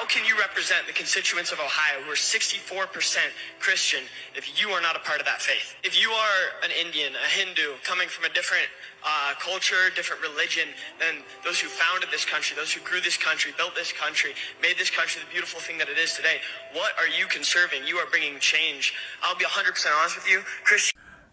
How can you represent the constituents of Ohio who are 64% Christian if you are not a part of that faith? If you are an Indian, a Hindu, coming from a different culture, different religion than those who founded this country, those who grew this country, built this country, made this country the beautiful thing that it is today, what are you conserving? You are bringing change. I'll be 100% honest with you.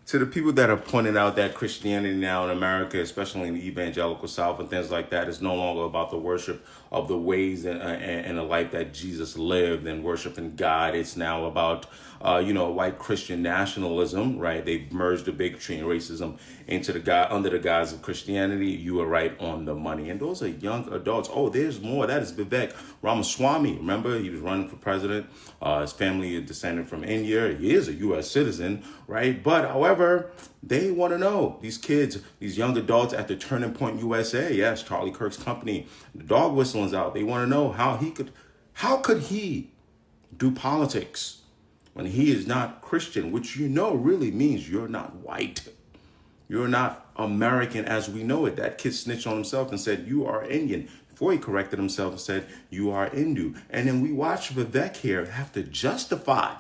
To the people that are pointing out that Christianity now in America, especially in the evangelical South and things like that, is no longer about the worship of the ways and the life that Jesus lived and worshiping God. It's now about, white Christian nationalism, right? They've merged the bigotry and racism into under the guise of Christianity. You are right on the money. And those are young adults. Oh, there's more. That is Vivek Ramaswamy. Remember, he was running for president. His family is descended from India. He is a U.S. citizen, right? But however, they want to know, these kids, these young adults at the Turning Point USA, yes, Charlie Kirk's company, the dog whistling's out. They want to know how could he do politics when he is not Christian, which really means you're not white. You're not American as we know it. That kid snitched on himself and said, you are Indian. Before he corrected himself and said, you are Hindu. And then we watch Vivek here have to justify.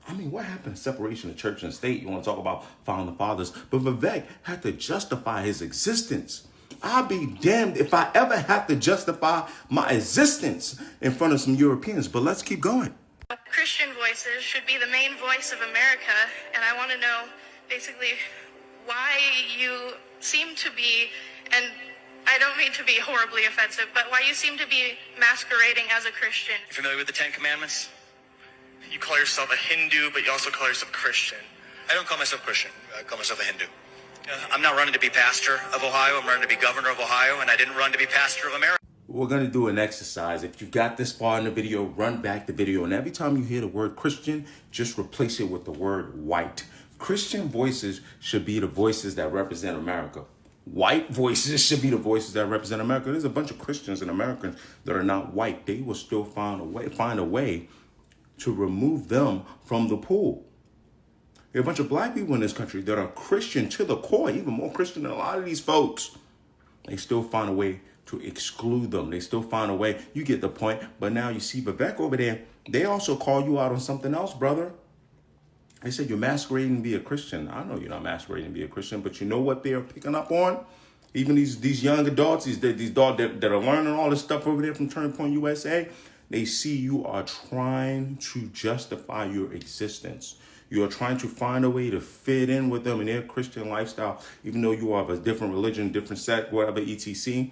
I mean, what happened to separation of church and state? You want to talk about founding fathers. But Vivek had to justify his existence. I'll be damned if I ever have to justify my existence in front of some Europeans. But let's keep going. Christian voices should be the main voice of America. And I want to know basically why you seem to be, and I don't mean to be horribly offensive, but why you seem to be masquerading as a Christian. You familiar with the Ten Commandments? You call yourself a Hindu, but you also call yourself Christian. I don't call myself Christian. I call myself a Hindu. I'm not running to be pastor of Ohio. I'm running to be governor of Ohio, and I didn't run to be pastor of America. We're going to do an exercise. If you got this far in the video, run back the video. And every time you hear the word Christian, just replace it with the word white. Christian voices should be the voices that represent America. White voices should be the voices that represent America. There's a bunch of Christians and Americans that are not white. They will still find a way to remove them from the pool. There are a bunch of black people in this country that are Christian to the core, even more Christian than a lot of these folks. They still find a way to exclude them. They still find a way. You get the point. But now you see Vivek over there. They also call you out on something else, brother. They said you're masquerading to be a Christian. I know you're not masquerading to be a Christian, but you know what they're picking up on? Even these young adults, these adults that are learning all this stuff over there from Turning Point USA, they see you are trying to justify your existence. You are trying to find a way to fit in with them in their Christian lifestyle, even though you are of a different religion, different sect, whatever, etc.